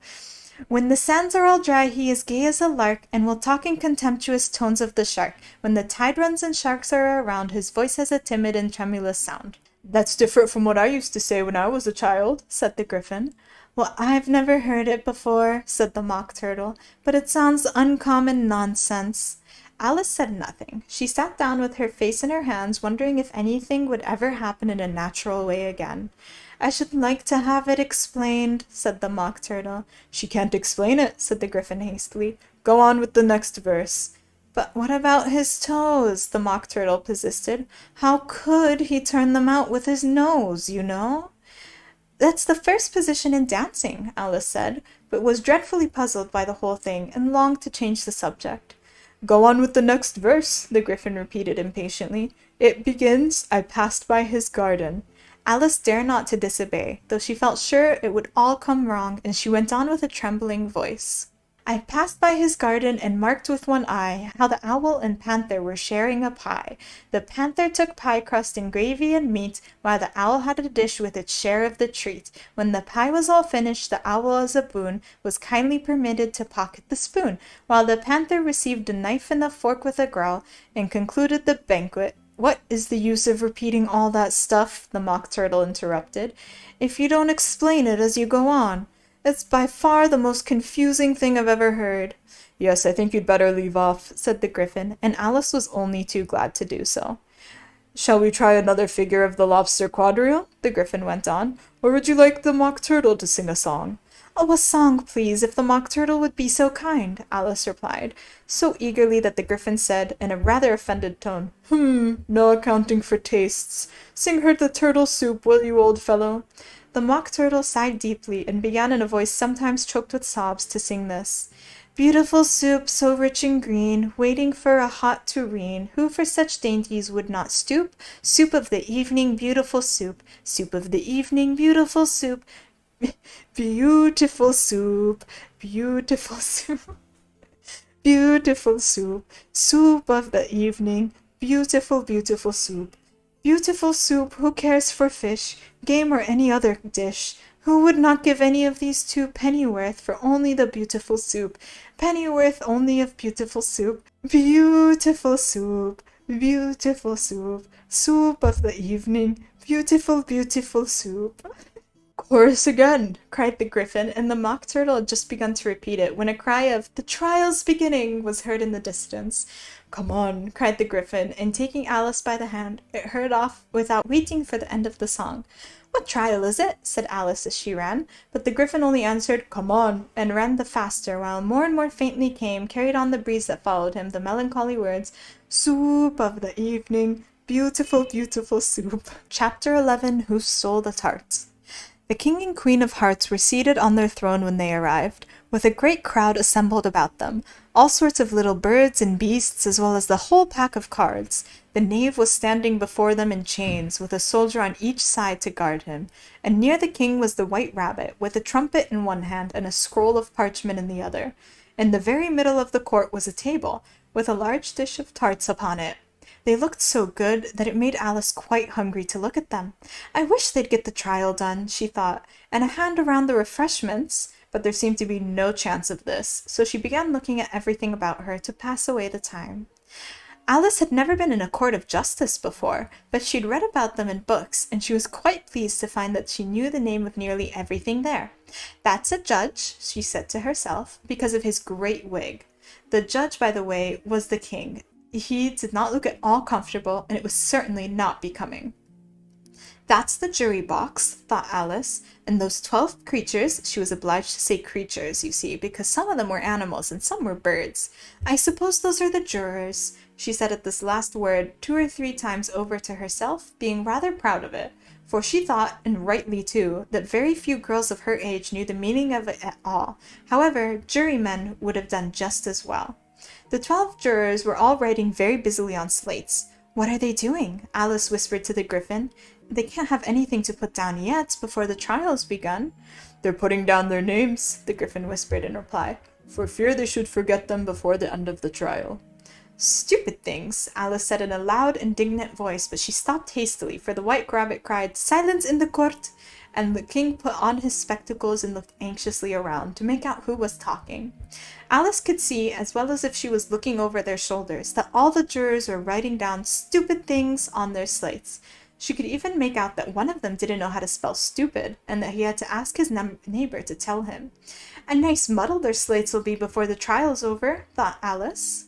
When the sands are all dry, he is gay as a lark, and will talk in contemptuous tones of the shark. When the tide runs and sharks are around, his voice has a timid and tremulous sound. That's different from what I used to say when I was a child, said the griffin. Well, I've never heard it before, said the mock turtle, but it sounds uncommon nonsense. Alice said nothing. She sat down with her face in her hands, wondering if anything would ever happen in a natural way again. I should like to have it explained, said the mock turtle. She can't explain it, said the griffin hastily. Go on with the next verse. But what about his toes? The mock turtle persisted. How could he turn them out with his nose, you know? That's the first position in dancing, Alice said, but was dreadfully puzzled by the whole thing and longed to change the subject. Go on with the next verse, the griffin repeated impatiently. It begins, I passed by his garden. Alice dared not to disobey, though she felt sure it would all come wrong, and she went on with a trembling voice. I passed by his garden and marked with one eye how the owl and panther were sharing a pie. The panther took pie crust and gravy and meat, while the owl had a dish with its share of the treat. When the pie was all finished, the owl as a boon was kindly permitted to pocket the spoon, while the panther received a knife and a fork with a growl, and concluded the banquet. What is the use of repeating all that stuff? The mock turtle interrupted. If you don't explain it as you go on. It's by far the most confusing thing I've ever heard. Yes, I think you'd better leave off, said the Griffin, and Alice was only too glad to do so. Shall we try another figure of the lobster quadrille? The Griffin went on. Or would you like the Mock Turtle to sing a song? Oh, a song, please, if the Mock Turtle would be so kind, Alice replied, so eagerly that the Griffin said, in a rather offended tone, no accounting for tastes. Sing her the turtle soup, will you, old fellow? The Mock Turtle sighed deeply and began in a voice sometimes choked with sobs to sing this. Beautiful soup, so rich and green, waiting for a hot tureen, who for such dainties would not stoop? Soup of the evening, beautiful soup, soup of the evening, beautiful soup, beautiful soup, beautiful soup, beautiful soup, soup of the evening, beautiful, beautiful soup. Beautiful soup, who cares for fish, game or any other dish? Who would not give any of these two pennyworth for only the beautiful soup? Pennyworth only of beautiful soup. Beautiful soup, beautiful soup, soup of the evening, beautiful, beautiful soup. Chorus again, cried the Griffin, and the Mock Turtle had just begun to repeat it when a cry of, "The trial's beginning!" was heard in the distance. Come on, cried the Griffin, and taking Alice by the hand, it hurried off without waiting for the end of the song. What trial is it? Said Alice as she ran, but the Griffin only answered, Come on, and ran the faster, while more and more faintly came, carried on the breeze that followed him, the melancholy words, Soup of the evening, beautiful, beautiful soup. Chapter 11. Who Stole the Tarts? The King and Queen of Hearts were seated on their throne when they arrived, with a great crowd assembled about them, all sorts of little birds and beasts, as well as the whole pack of cards. The knave was standing before them in chains, with a soldier on each side to guard him, and near the king was the White Rabbit, with a trumpet in one hand and a scroll of parchment in the other. In the very middle of the court was a table, with a large dish of tarts upon it. They looked so good that it made Alice quite hungry to look at them. I wish they'd get the trial done, she thought, and a hand around the refreshments, but there seemed to be no chance of this, so she began looking at everything about her to pass away the time. Alice had never been in a court of justice before, but she'd read about them in books, and she was quite pleased to find that she knew the name of nearly everything there. That's a judge, she said to herself, because of his great wig. The judge, by the way, was the king. He did not look at all comfortable, and it was certainly not becoming. That's the jury box, thought Alice, and those 12 creatures, she was obliged to say creatures, you see, because some of them were animals and some were birds. I suppose those are the jurors, she said at this last word 2 or 3 times over to herself, being rather proud of it, for she thought, and rightly too, that very few girls of her age knew the meaning of it at all. However, jurymen would have done just as well. The 12 jurors were all writing very busily on slates. What are they doing? Alice whispered to the Griffin. They can't have anything to put down yet before the trial's begun. They're putting down their names, the Griffin whispered in reply, for fear they should forget them before the end of the trial. Stupid things, Alice said in a loud, indignant voice, but she stopped hastily, for the White Rabbit cried, Silence in the court! And the king put on his spectacles and looked anxiously around to make out who was talking. Alice could see, as well as if she was looking over their shoulders, that all the jurors were writing down stupid things on their slates. She could even make out that one of them didn't know how to spell stupid, and that he had to ask his neighbor to tell him. A nice muddle their slates will be before the trial's over, thought Alice.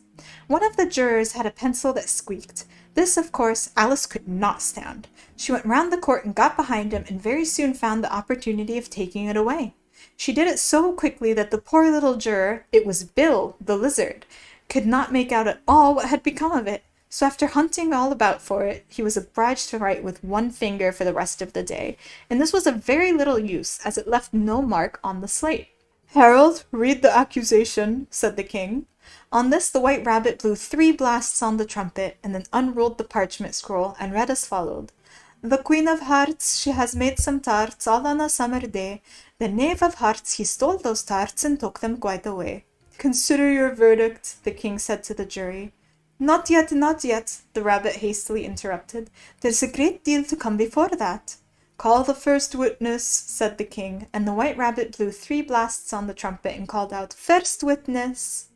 One of the jurors had a pencil that squeaked. This, of course, Alice could not stand. She went round the court and got behind him, and very soon found the opportunity of taking it away. She did it so quickly that the poor little juror, it was Bill, the lizard, could not make out at all what had become of it. So after hunting all about for it, he was obliged to write with one finger for the rest of the day, and this was of very little use, as it left no mark on the slate. Harold, read the accusation, said the king. On this the White Rabbit blew 3 blasts on the trumpet, and then unrolled the parchment scroll, and read as followed. The Queen of Hearts, she has made some tarts all on a summer day. The Knave of Hearts, he stole those tarts and took them quite away. Consider your verdict, the king said to the jury. Not yet, the rabbit hastily interrupted. There's a great deal to come before that. Call the first witness, said the king, and the White Rabbit blew 3 blasts on the trumpet and called out, First witness.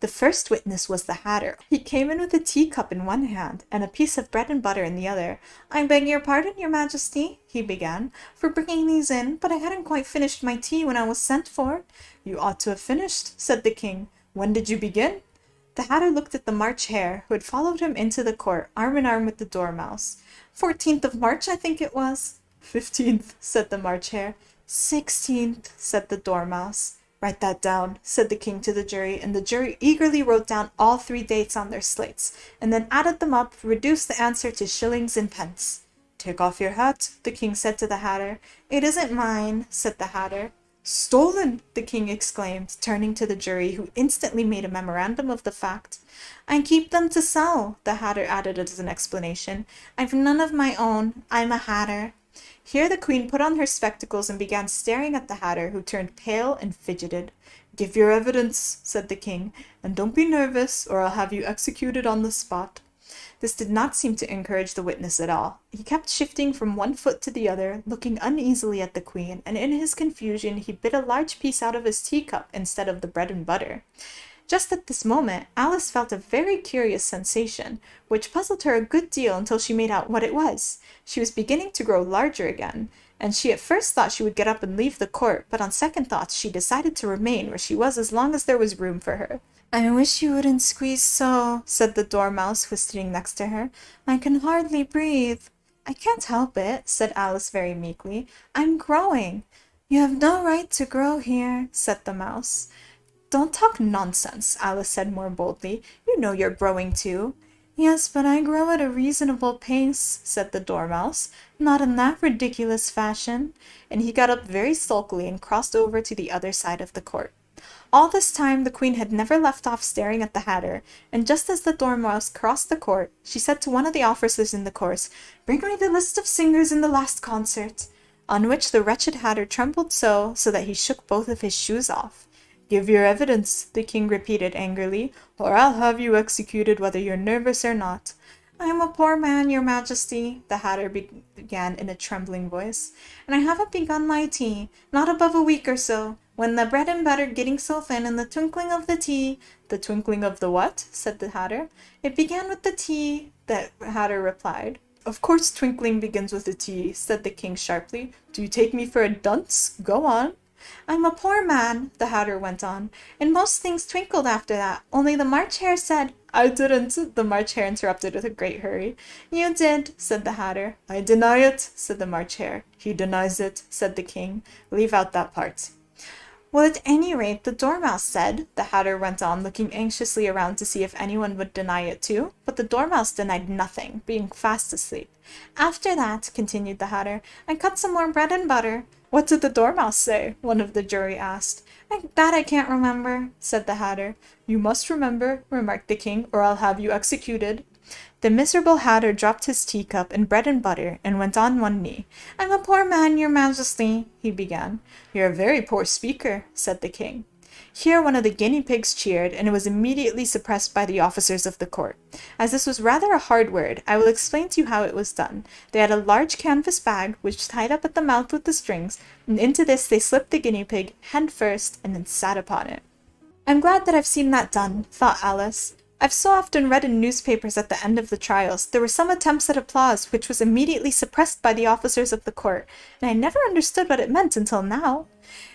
The first witness was the Hatter. He came in with a teacup in one hand and a piece of bread and butter in the other. "I beg your pardon, your majesty," he began, "for bringing these in, but I hadn't quite finished my tea when I was sent for." "You ought to have finished," said the king. "When did you begin?" The Hatter looked at the March Hare, who had followed him into the court, arm in arm with the Dormouse. 14th of March, I think it was." 15th, said the March Hare. 16th, said the Dormouse. "Write that down," said the king to the jury, and the jury eagerly wrote down all 3 dates on their slates, and then added them up, reduced the answer to shillings and pence. "Take off your hat," the king said to the Hatter. "It isn't mine," said the Hatter. "Stolen!" the king exclaimed, turning to the jury, who instantly made a memorandum of the fact. "I keep them to sell," the Hatter added as an explanation. "I've none of my own. I'm a Hatter." Here the queen put on her spectacles and began staring at the Hatter, who turned pale and fidgeted. "Give your evidence," said the king, "and don't be nervous, or I'll have you executed on the spot." This did not seem to encourage the witness at all. He kept shifting from one foot to the other, looking uneasily at the queen, and in his confusion he bit a large piece out of his teacup instead of the bread and butter. Just at this moment, Alice felt a very curious sensation, which puzzled her a good deal until she made out what it was. She was beginning to grow larger again, and she at first thought she would get up and leave the court, but on second thoughts she decided to remain where she was as long as there was room for her. "I wish you wouldn't squeeze so," said the Dormouse, who was sitting next to her. "I can hardly breathe." "I can't help it," said Alice very meekly. "I'm growing." "You have no right to grow here," said the Mouse. "Don't talk nonsense," Alice said more boldly. "You know you're growing too." "Yes, but I grow at a reasonable pace," said the Dormouse. "Not in that ridiculous fashion." And he got up very sulkily and crossed over to the other side of the court. All this time the queen had never left off staring at the Hatter, and just as the Dormouse crossed the court, she said to one of the officers in the chorus, "Bring me the list of singers in the last concert," on which the wretched Hatter trembled so that he shook both of his shoes off. "Give your evidence," the king repeated angrily, "or I'll have you executed whether you're nervous or not." "I am a poor man, your majesty," the Hatter began in a trembling voice, "and I haven't begun my tea, not above a week or so, when the bread and butter getting so thin and the twinkling of the tea—" "The twinkling of the what?" said the Hatter. "It began with the tea," the Hatter replied. "Of course twinkling begins with a T," said the king sharply. "Do you take me for a dunce? Go on." "I'm a poor man," the Hatter went on, "and most things twinkled after that, only the March Hare said—" "I didn't," the March Hare interrupted with a great hurry. "You did," said the Hatter. "I deny it," said the March Hare. "He denies it," said the king. "Leave out that part." "Well, at any rate, the Dormouse said," the Hatter went on, looking anxiously around to see if anyone would deny it too, but the Dormouse denied nothing, being fast asleep. "After that," continued the Hatter, "I cut some more bread and butter." "What did the Dormouse say?" one of the jury asked. That I can't remember," said the Hatter. "You must remember," remarked the king, "or I'll have you executed." The miserable Hatter dropped his teacup and bread and butter, and went on one knee. "I'm a poor man, your majesty," he began. "You're a very poor speaker," said the king. Here one of the guinea pigs cheered, and it was immediately suppressed by the officers of the court. As this was rather a hard word, I will explain to you how it was done. They had a large canvas bag, which tied up at the mouth with the strings, and into this they slipped the guinea pig, head first, and then sat upon it. "I'm glad that I've seen that done," thought Alice. "I've so often read in newspapers at the end of the trials there were some attempts at applause which was immediately suppressed by the officers of the court, and I never understood what it meant until now."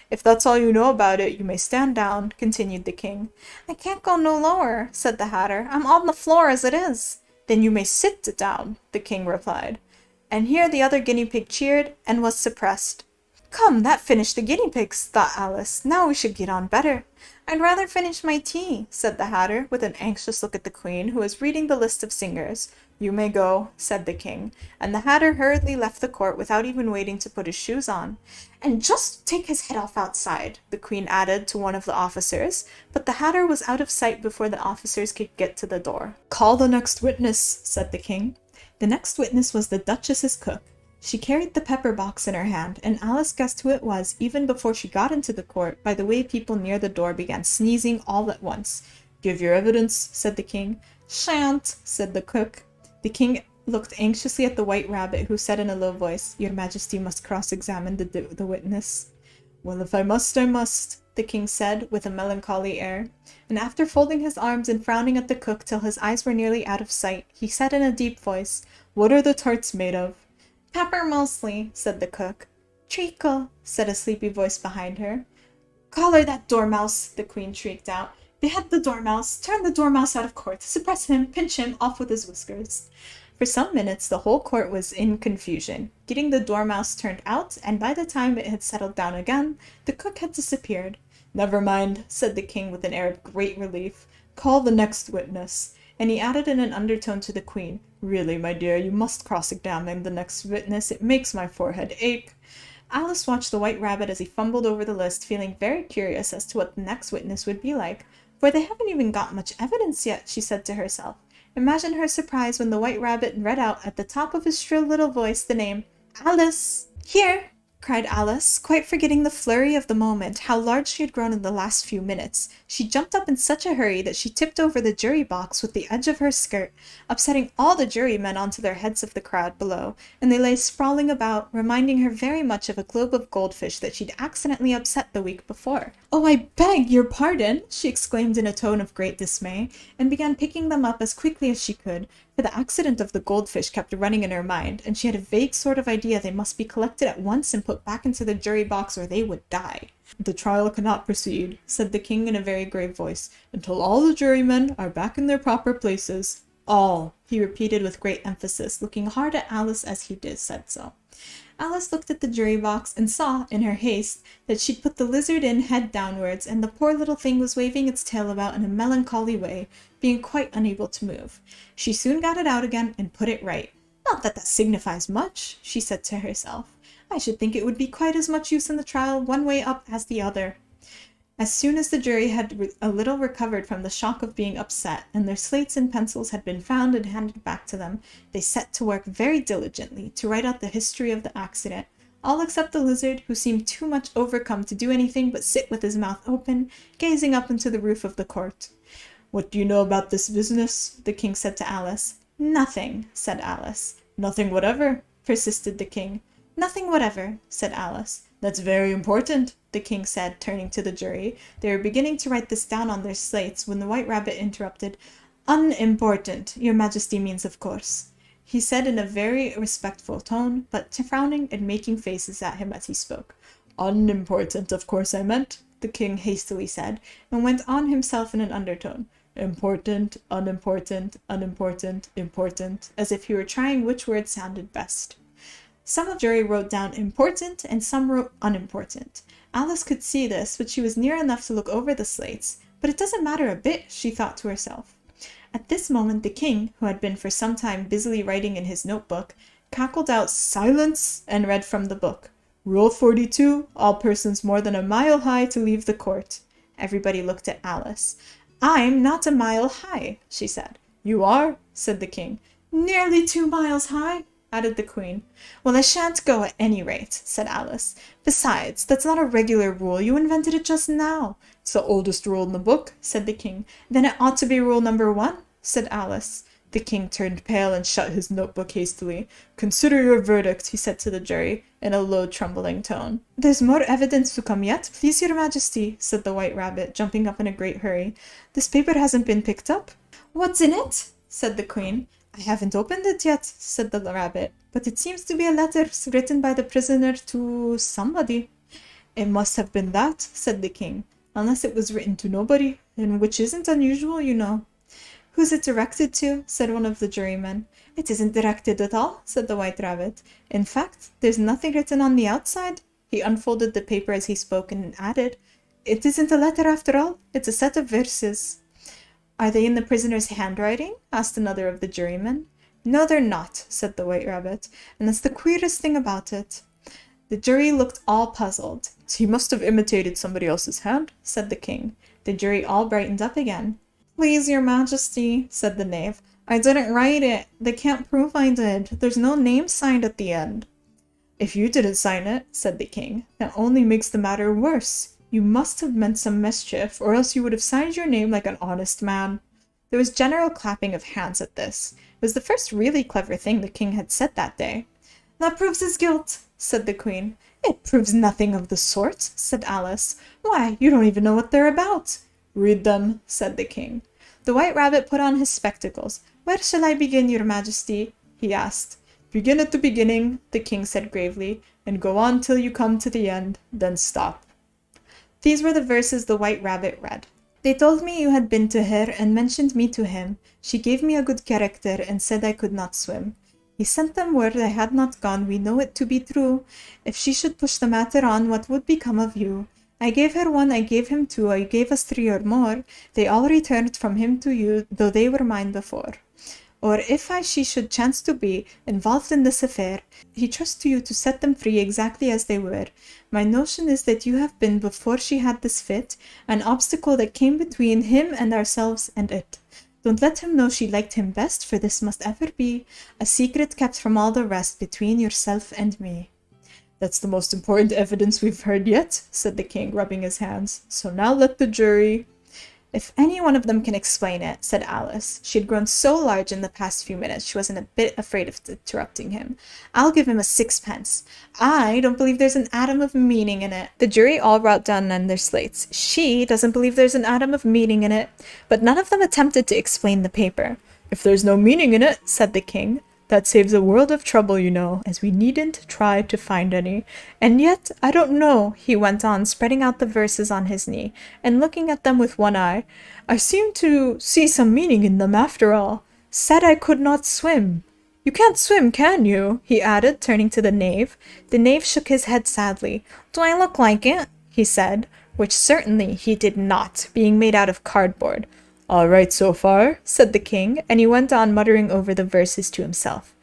"If that's all you know about it, you may stand down," continued the king. "I can't go no lower," said the Hatter. "I'm on the floor as it is." "Then you may sit down," the king replied. And here the other guinea pig cheered, and was suppressed. "Come, that finished the guinea pigs," thought Alice. "Now we should get on better." "I'd rather finish my tea," said the Hatter, with an anxious look at the queen, who was reading the list of singers. "You may go," said the king, and the Hatter hurriedly left the court without even waiting to put his shoes on. "And just take his head off outside," the queen added to one of the officers, but the Hatter was out of sight before the officers could get to the door. "Call the next witness," said the king. The next witness was the Duchess's cook. She carried the pepper box in her hand, and Alice guessed who it was even before she got into the court by the way people near the door began sneezing all at once. "Give your evidence," said the king. "Shan't," said the cook. The king looked anxiously at the White Rabbit, who said in a low voice, "Your Majesty must cross-examine the witness." Well, if I must, I must, the king said with a melancholy air, and after folding his arms and frowning at the cook till his eyes were nearly out of sight, he said in a deep voice, What are the tarts made of? Pepper mostly, said the cook. Treacle, said a sleepy voice behind her. Collar that dormouse, the queen shrieked out. Behead the dormouse, turn the dormouse out of court, suppress him, pinch him, off with his whiskers. For some minutes the whole court was in confusion. Getting the dormouse turned out, and by the time it had settled down again, the cook had disappeared. Never mind, said the king with an air of great relief. Call the next witness. And he added in an undertone to the queen, Really, my dear, you must cross-examine the next witness. It makes my forehead ache. Alice watched the White Rabbit as he fumbled over the list, feeling very curious as to what the next witness would be like. For they haven't even got much evidence yet, she said to herself. Imagine her surprise when the White Rabbit read out at the top of his shrill little voice the name, Alice! Here! Cried Alice, quite forgetting the flurry of the moment, how large she had grown in the last few minutes. She jumped up in such a hurry that she tipped over the jury box with the edge of her skirt, upsetting all the jurymen onto their heads of the crowd below, and they lay sprawling about, reminding her very much of a globe of goldfish that she'd accidentally upset the week before. Oh, I beg your pardon, she exclaimed in a tone of great dismay, and began picking them up as quickly as she could, for the accident of the goldfish kept running in her mind, and she had a vague sort of idea they must be collected at once and put back into the jury box or they would die. The trial cannot proceed, said the king in a very grave voice, until all the jurymen are back in their proper places. All, he repeated with great emphasis, looking hard at Alice as he said so. Alice looked at the jury box and saw, in her haste, that she'd put the lizard in head downwards, and the poor little thing was waving its tail about in a melancholy way, being quite unable to move. She soon got it out again and put it right. Not that that signifies much, she said to herself. I should think it would be quite as much use in the trial one way up as the other. As soon as the jury had a little recovered from the shock of being upset, and their slates and pencils had been found and handed back to them, they set to work very diligently to write out the history of the accident, all except the lizard, who seemed too much overcome to do anything but sit with his mouth open, gazing up into the roof of the court. What do you know about this business? The king said to Alice. Nothing, said Alice. Nothing whatever, persisted the king. Nothing whatever, said Alice. That's very important, the king said, turning to the jury. They were beginning to write this down on their slates when the White Rabbit interrupted. Unimportant, your majesty means, of course, he said in a very respectful tone, but frowning and making faces at him as he spoke. Unimportant, of course I meant, the king hastily said, and went on himself in an undertone. Important, unimportant, unimportant, important, as if he were trying which word sounded best. Some of the jury wrote down important, and some wrote unimportant. Alice could see this, but she was near enough to look over the slates. But it doesn't matter a bit, she thought to herself. At this moment the king, who had been for some time busily writing in his notebook, cackled out silence and read from the book. Rule 42, all persons more than a mile high to leave the court. Everybody looked at Alice. I'm not a mile high, she said. You are, said the king. Nearly 2 miles high, added the queen. Well, I shan't go at any rate, said Alice. Besides, that's not a regular rule. You invented it just now. It's the oldest rule in the book, said the king. Then it ought to be rule number 1, said Alice. The king turned pale and shut his notebook hastily. Consider your verdict, he said to the jury, in a low, trembling tone. There's more evidence to come yet, please your majesty, said the White Rabbit, jumping up in a great hurry. This paper hasn't been picked up. What's in it? Said the queen. I haven't opened it yet, said the rabbit, but it seems to be a letter written by the prisoner to somebody. It must have been that, said the king, unless it was written to nobody, and which isn't unusual, you know. Who's it directed to? Said one of the jurymen. It isn't directed at all, said the White Rabbit. In fact, there's nothing written on the outside. He unfolded the paper as he spoke and added, It isn't a letter after all, it's a set of verses. Are they in the prisoner's handwriting? Asked another of the jurymen. No, they're not, said the White Rabbit, and that's the queerest thing about it. The jury looked all puzzled. He must have imitated somebody else's hand, said the king. The jury all brightened up again. Please, your majesty, said the knave. I didn't write it. They can't prove I did. There's no name signed at the end. If you didn't sign it, said the king, that only makes the matter worse. You must have meant some mischief, or else you would have signed your name like an honest man. There was general clapping of hands at this. It was the first really clever thing the king had said that day. That proves his guilt, said the queen. It proves nothing of the sort, said Alice. Why, you don't even know what they're about. Read them, said the king. The White Rabbit put on his spectacles. Where shall I begin, your majesty? He asked. Begin at the beginning, the king said gravely, and go on till you come to the end, then stop. These were the verses the White Rabbit read. They told me you had been to her and mentioned me to him. She gave me a good character and said I could not swim. He sent them word I had not gone, we know it to be true. If she should push the matter on, what would become of you? I gave her one, I gave him two, I gave us three or more. They all returned from him to you, though they were mine before. Or if she should chance to be involved in this affair, he trusts to you to set them free exactly as they were. My notion is that you have been, before she had this fit, an obstacle that came between him and ourselves and it. Don't let him know she liked him best, for this must ever be a secret kept from all the rest between yourself and me. That's the most important evidence we've heard yet, said the king, rubbing his hands. So now let the jury... If any one of them can explain it, said Alice. She had grown so large in the past few minutes she wasn't a bit afraid of interrupting him. I'll give him a sixpence. I don't believe there's an atom of meaning in it. The jury all wrote down on their slates. She doesn't believe there's an atom of meaning in it. But none of them attempted to explain the paper. If there's no meaning in it, said the king, that saves a world of trouble, you know, as we needn't try to find any. And yet, I don't know, he went on, spreading out the verses on his knee, and looking at them with one eye. I seem to see some meaning in them after all. Said I could not swim. You can't swim, can you? He added, turning to the knave. The knave shook his head sadly. Do I look like it? He said, which certainly he did not, being made out of cardboard. All right so far, said the king, and he went on muttering over the verses to himself.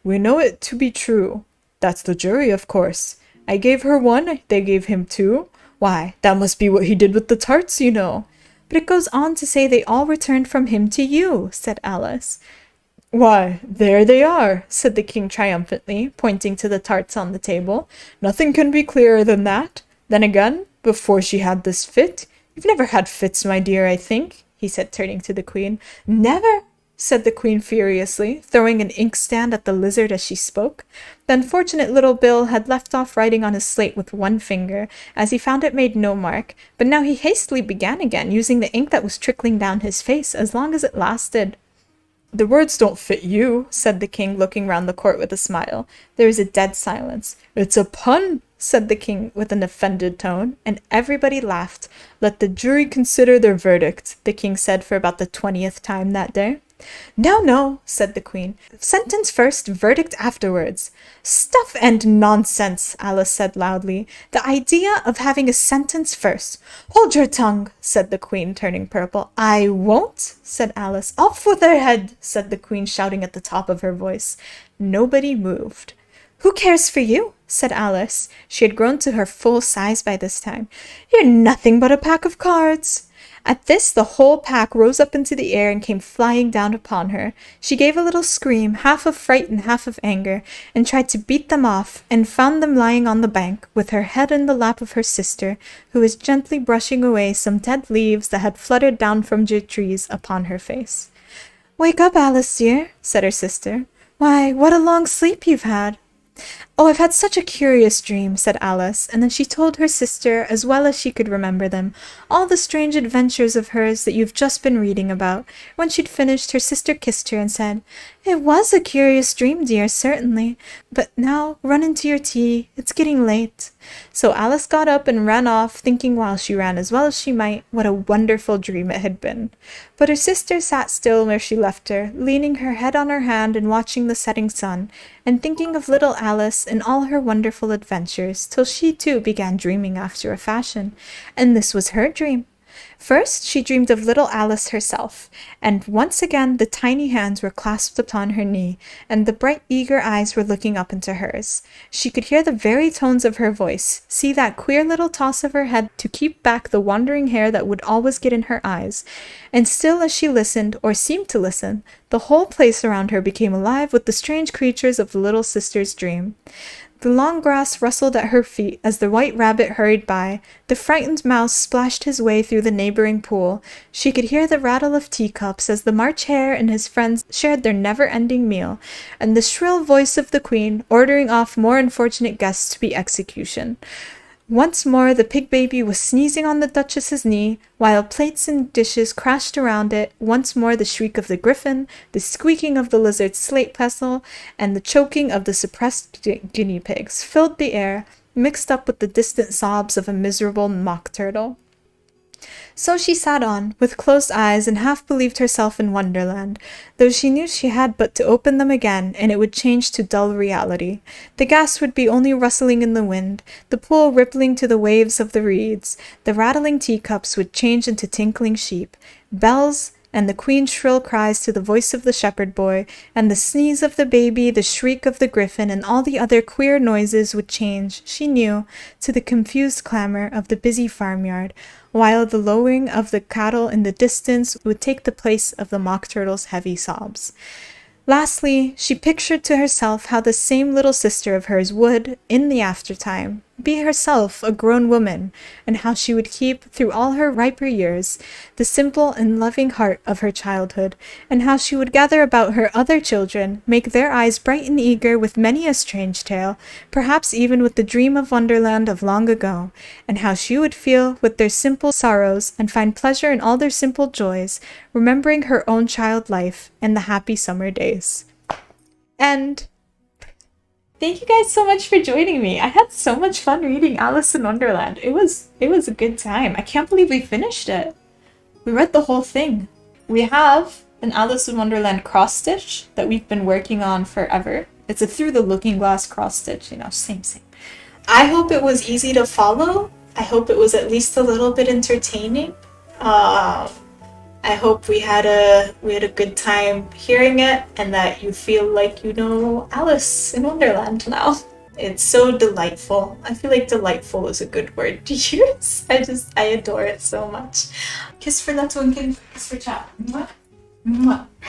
We know it to be true. That's the jury, of course. I gave her one, they gave him two. Why, that must be what he did with the tarts, you know. But it goes on to say they all returned from him to you, said Alice. Why, there they are, said the king triumphantly, pointing to the tarts on the table. Nothing can be clearer than that. Then again, before she had this fit, you've never had fits, my dear, I think, he said, turning to the queen. Never, said the queen furiously, throwing an inkstand at the lizard as she spoke. The unfortunate little Bill had left off writing on his slate with one finger, as he found it made no mark, but now he hastily began again, using the ink that was trickling down his face as long as it lasted. The words don't fit you, said the king, looking round the court with a smile. There was a dead silence. It's a pun, said the king with an offended tone, and everybody laughed. Let the jury consider their verdict, the king said for about the 20th time that day. No, no, said the queen. Sentence first, verdict afterwards. Stuff and nonsense, Alice said loudly. The idea of having a sentence first. Hold your tongue, said the queen, turning purple. I won't, said Alice. Off with her head, said the queen, shouting at the top of her voice. Nobody moved. Who cares for you? Said Alice. She had grown to her full size by this time. You're nothing but a pack of cards. At this, the whole pack rose up into the air and came flying down upon her. She gave a little scream, half of fright and half of anger, and tried to beat them off, and found them lying on the bank, with her head in the lap of her sister, who was gently brushing away some dead leaves that had fluttered down from the trees upon her face. Wake up, Alice, dear, said her sister. Why, what a long sleep you've had. Oh, I've had such a curious dream, said Alice, and then she told her sister, as well as she could remember them, all the strange adventures of hers that you've just been reading about. When she'd finished, her sister kissed her and said, It was a curious dream, dear, certainly. But now, run into your tea. It's getting late. So Alice got up and ran off, thinking while she ran as well as she might, what a wonderful dream it had been. But her sister sat still where she left her, leaning her head on her hand and watching the setting sun, and thinking of little Alice and all her wonderful adventures, till she too began dreaming after a fashion. And this was her dream. First, she dreamed of little Alice herself, and once again the tiny hands were clasped upon her knee, and the bright eager eyes were looking up into hers. She could hear the very tones of her voice, see that queer little toss of her head to keep back the wandering hair that would always get in her eyes, and still as she listened, or seemed to listen, the whole place around her became alive with the strange creatures of the little sister's dream. The long grass rustled at her feet as the white rabbit hurried by. The frightened mouse splashed his way through the neighboring pool. She could hear the rattle of teacups as the March Hare and his friends shared their never-ending meal, and the shrill voice of the queen ordering off more unfortunate guests to be execution. Once more the pig baby was sneezing on the Duchess's knee, while plates and dishes crashed around it. Once more the shriek of the griffin, the squeaking of the lizard's slate pestle, and the choking of the suppressed guinea pigs filled the air, mixed up with the distant sobs of a miserable mock turtle. So she sat on, with closed eyes, and half believed herself in Wonderland, though she knew she had but to open them again, and it would change to dull reality. The gas would be only rustling in the wind, the pool rippling to the waves of the reeds, the rattling teacups would change into tinkling sheep, bells, and the queen's shrill cries to the voice of the shepherd boy, and the sneeze of the baby, the shriek of the griffin, and all the other queer noises would change, she knew, to the confused clamor of the busy farmyard, while the lowing of the cattle in the distance would take the place of the mock turtle's heavy sobs. Lastly, she pictured to herself how the same little sister of hers would, in the aftertime, be herself a grown woman, and how she would keep, through all her riper years, the simple and loving heart of her childhood, and how she would gather about her other children, make their eyes bright and eager with many a strange tale, perhaps even with the dream of Wonderland of long ago, and how she would feel with their simple sorrows and find pleasure in all their simple joys, remembering her own child life and the happy summer days. And thank you guys so much for joining me. I had so much fun reading Alice in Wonderland. It was a good time. I can't believe we finished it. We read the whole thing. We have an Alice in Wonderland cross stitch that we've been working on forever. It's a Through the Looking Glass cross stitch, same. I hope it was easy to follow. I hope it was at least a little bit entertaining. I hope we had a good time hearing it, and that you feel like you know Alice in Wonderland now. It's so delightful. I feel like delightful is a good word to use. I adore it so much. Kiss for that one, kiss for chat. Mwah. Mwah.